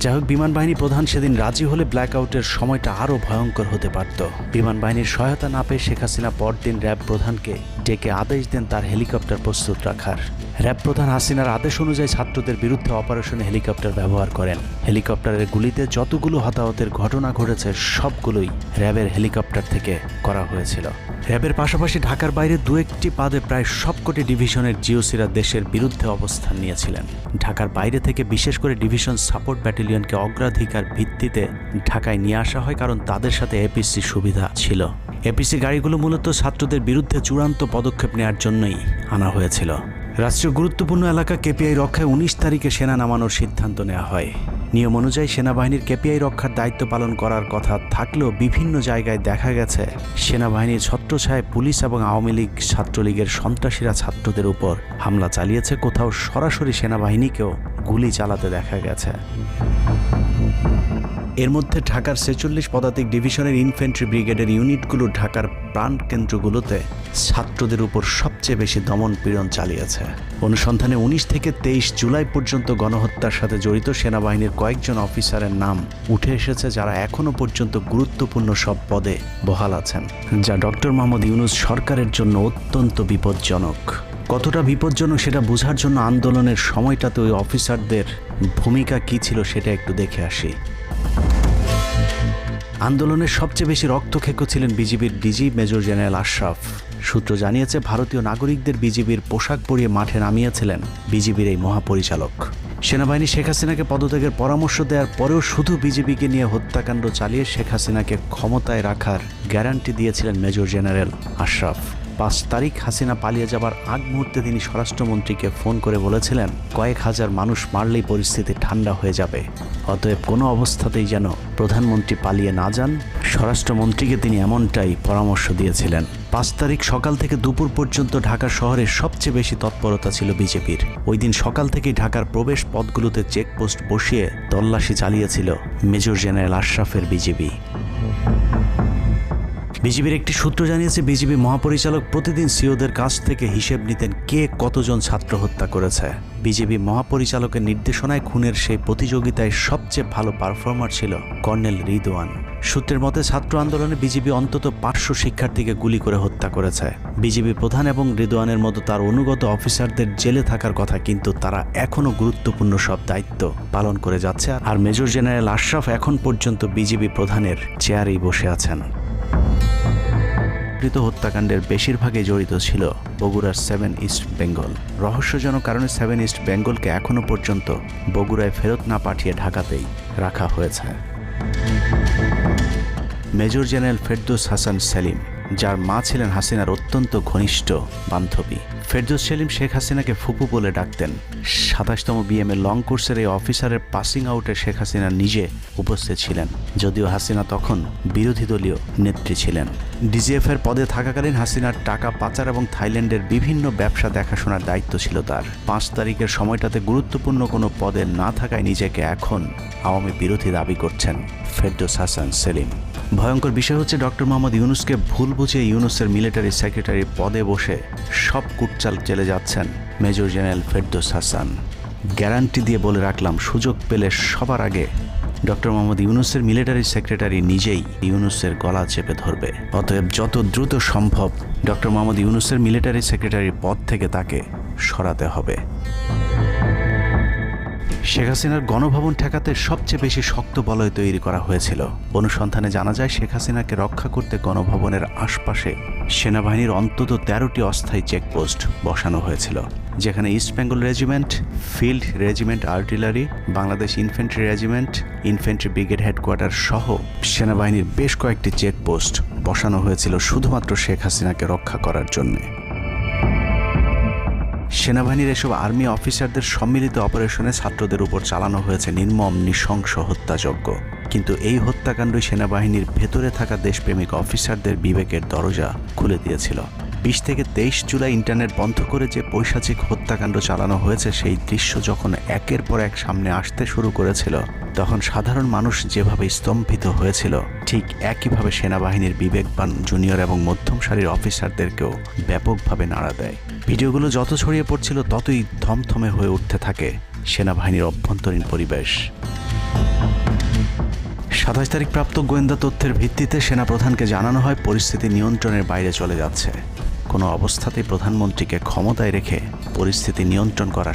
যাই হোক, বিমান বাহিনী প্রধান সেদিন রাজি হলে ব্ল্যাকআউটের সময়টা আরও ভয়ঙ্কর হতে পারত। বিমান বাহিনীর সহায়তা না পেয়ে শেখ হাসিনা পরদিন র্যাব প্রধানকে ডেকে আদেশ দেন তার হেলিকপ্টার প্রস্তুত রাখার। র্যাব প্রধান হাসিনার আদেশ অনুযায়ী ছাত্রদের বিরুদ্ধে অপারেশনে হেলিকপ্টার ব্যবহার করেন। হেলিকপ্টারের গুলিতে যতগুলো হতাহতের ঘটনা ঘটেছে সবগুলোই র্যাবের হেলিকপ্টার থেকে করা হয়েছিল। র্যাবের পাশাপাশি ঢাকার বাইরে দু একটি পাদে প্রায় সবকটি ডিভিশনের জিওসিরা দেশের বিরুদ্ধে অবস্থান নিয়েছিলেন। ঢাকার বাইরে থেকে বিশেষ করে ডিভিশন সাপোর্ট ব্যাটালিয়নকে অগ্রাধিকার ভিত্তিতে ঢাকায় নিয়ে আসা হয়, কারণ তাদের সাথে এপিসি সুবিধা ছিল। এপিসি গাড়িগুলো মূলত ছাত্রদের বিরুদ্ধে চূড়ান্ত পদক্ষেপ নেওয়ার জন্যই আনা হয়েছিল। রাষ্ট্রীয় গুরুত্বপূর্ণ এলাকা কেপিআই রক্ষায় 19 তারিখে সেনা নামানোর সিদ্ধান্ত নেওয়া হয়। নিয়ম অনুযায়ী সেনাবাহিনীর কেপিআই রক্ষার দায়িত্ব পালন করার কথা থাকলেও বিভিন্ন জায়গায় দেখা গেছে সেনাবাহিনীর ছত্রছায়ায় পুলিশ এবং আওয়ামী লীগ ছাত্রলীগের সন্ত্রাসীরা ছাত্রদের উপর হামলা চালিয়েছে। কোথাও সরাসরি সেনাবাহিনীকেও গুলি চালাতে দেখা গেছে। এর মধ্যে ঢাকার 46 পদাতিক ডিভিশনের ইনফ্যান্ট্রি ব্রিগেডের ইউনিটগুলো ঢাকার প্রাণকেন্দ্রগুলোতে ছাত্রদের উপর সবচেয়ে বেশি দমন পীড়ন চালিয়েছে। অনুসন্ধানে 19 থেকে 23 জুলাই পর্যন্ত গণহত্যার সাথে জড়িত সেনাবাহিনীর কয়েকজন অফিসারের নাম উঠে এসেছে, যারা এখনও পর্যন্ত গুরুত্বপূর্ণ সব পদে বহাল আছেন, যা ডক্টর মোহাম্মদ ইউনূস সরকারের জন্য অত্যন্ত বিপজ্জনক। কতটা বিপজ্জনক সেটা বোঝার জন্য আন্দোলনের সময়টাতে ওই অফিসারদের ভূমিকা কী ছিল সেটা একটু দেখে আসি। আন্দোলনের সবচেয়ে বেশি রক্তক্ষেকো ছিলেন বিজিবির ডিজি মেজর জেনারেল আশরাফ। সূত্র জানিয়েছে, ভারতীয় নাগরিকদের বিজিবির পোশাক পরিয়ে মাঠে নামিয়েছিলেন বিজিবির এই মহাপরিচালক। সেনাবাহিনী শেখ হাসিনাকে পদত্যাগের পরামর্শ দেওয়ার পরেও শুধু বিজিবিকে নিয়ে হত্যাকাণ্ড চালিয়ে শেখ হাসিনাকে ক্ষমতায় রাখার গ্যারান্টি দিয়েছিলেন মেজর জেনারেল আশরাফ। 5 তারিখ হাসিনা পালিয়ে যাবার আগ মুহূর্তে তিনি স্বরাষ্ট্রমন্ত্রীকে ফোন করে বলেছিলেন, কয়েক হাজার মানুষ মারলেই পরিস্থিতি ঠান্ডা হয়ে যাবে, অতএব কোনো অবস্থাতেই যেন প্রধানমন্ত্রী পালিয়ে না যান। স্বরাষ্ট্রমন্ত্রীকে তিনি এমনটাই পরামর্শ দিয়েছিলেন। 5 তারিখ সকাল থেকে দুপুর পর্যন্ত ঢাকা শহরে সবচেয়ে বেশি তৎপরতা ছিল বিজেপির। ওই দিন সকাল থেকেই ঢাকার প্রবেশ পথগুলোতে চেকপোস্ট বসিয়ে তল্লাশি চালিয়েছিল মেজর জেনারেল আশরাফের বিজিবি। বিজিবির একটি সূত্র জানিয়েছে, বিজিবি মহাপরিচালক প্রতিদিন সিওদের কাছ থেকে হিসেব নিতেন কে কতজন ছাত্র হত্যা করেছে। বিজিবি মহাপরিচালকের নির্দেশনায় খুনের সেই প্রতিযোগিতায় সবচেয়ে ভালো পারফর্মার ছিল কর্নেল রিদওয়ান। সূত্রের মতে, ছাত্র আন্দোলনে বিজিবি অন্তত 500 শিক্ষার্থীকে গুলি করে হত্যা করেছে। বিজিবি প্রধান এবং রিদওয়ানের মতো তার অনুগত অফিসারদের জেলে থাকার কথা, কিন্তু তারা এখনও গুরুত্বপূর্ণ সব দায়িত্ব পালন করে যাচ্ছে। আর মেজর জেনারেল আশরাফ এখন পর্যন্ত বিজিবি প্রধানের চেয়ারেই বসে আছেন। হত্যাকাণ্ডের বেশিরভাগই জড়িত ছিল বগুড়ার 7 ইস্ট বেঙ্গল। রহস্যজনক কারণে 7 ইস্ট বেঙ্গলকে এখনো পর্যন্ত বগুড়ায় ফেরত না পাঠিয়ে ঢাকাতেই রাখা হয়েছে। মেজর জেনারেল ফেরদৌস হাসান সেলিম, যার মা ছিলেন হাসিনার অত্যন্ত ঘনিষ্ঠ বান্ধবী। ফেরদৌস সেলিম শেখ হাসিনাকে ফুপু বলে ডাকতেন। 27তম বিএমএ লং কোর্সের এই অফিসারের পাসিং আউটে শেখ হাসিনা নিজে উপস্থিত ছিলেন, যদিও হাসিনা তখন বিরোধী দলীয় নেত্রী ছিলেন। ডিজিএফের পদে থাকাকালীন হাসিনার টাকা পাচার এবং থাইল্যান্ডের বিভিন্ন ব্যবসা দেখাশোনার দায়িত্ব ছিল তার। 5 তারিখের সময়টাতে গুরুত্বপূর্ণ কোনো পদে না থাকায় নিজেকে এখন আওয়ামী বিরোধী দাবি করছেন ফেরদৌস হাসান সেলিম। ভয়ঙ্কর বিষয় হচ্ছে, ডক্টর মোহাম্মদ ইউনূসকে ভুল বুঝে ইউনূসের মিলিটারি সেক্রেটারি পদে বসে সব কুটচাল চলে যাচ্ছেন major general Ferdous Hasan. Guarantee দিয়ে বলে রাখলাম, সুযোগ পেলে সবার আগে ডক্টর মোহাম্মদ ইউনূসের মিলিটারি সেক্রেটারি নিজেই ইউনূসের গলা চেপে ধরবে। অতএব যত দ্রুত সম্ভব ডক্টর মোহাম্মদ ইউনূসের মিলিটারি সেক্রেটারির পদ থেকে তাকে সরাতে হবে। শেখ হাসিনার গণভবন ঠেকাতে সবচেয়ে বেশি শক্ত বলয় তৈরি করা হয়েছিল। অনুসন্ধানে জানা যায়, শেখ হাসিনাকে রক্ষা করতে গণভবনের আশপাশে সেনাবাহিনীর অন্তত 13টি অস্থায়ী চেকপোস্ট বসানো হয়েছিল, যেখানে east Bengal regiment, field regiment artillery, Bangladesh infantry regiment, infantry brigade headquarter সহ সেনাবাহিনীর বেশ কয়েকটি চেকপোস্ট বসানো হয়েছিল শুধুমাত্র শেখ হাসিনাকে রক্ষা করার জন্য। সেনাবাহিনীর এসব আর্মি অফিসারদের সম্মিলিত অপারেশনে ছাত্রদের উপর চালানো হয়েছে নির্মম নৃশংস হত্যাযজ্ঞ। কিন্তু এই হত্যাকাণ্ডই সেনাবাহিনীর ভেতরে থাকা দেশপ্রেমিক অফিসারদের বিবেকের দরজা খুলে দিয়েছিল। 20 থেকে 23 জুলাই ইন্টারনেট বন্ধ করে যে পৈশাচিক হত্যাকাণ্ড চালানো হয়েছে, সেই দৃশ্য যখন একের পর এক সামনে আসতে শুরু করেছিল, তখন সাধারণ মানুষ যেভাবে স্তম্ভিত হয়েছিল, ঠিক একইভাবে সেনাবাহিনীর বিবেকবান জুনিয়র এবং মধ্যম সারির অফিসারদেরকেও ব্যাপকভাবে নাড়া দেয়। ভিডিওগুলো যত ছড়িয়ে পড়ছিল, ততই থমথমে হয়ে উঠতে থাকে সেনাবাহিনীর অভ্যন্তরীণ পরিবেশ। 27 তারিখ প্রাপ্ত গোয়েন্দা তথ্যের ভিত্তিতে সেনাপ্রধানকে জানানো হয় পরিস্থিতি নিয়ন্ত্রণের বাইরে চলে যাচ্ছে। কোনো অবস্থাতেই প্রধানমন্ত্রীকে ক্ষমতায় রেখে পরিস্থিতি নিয়ন্ত্রণ করা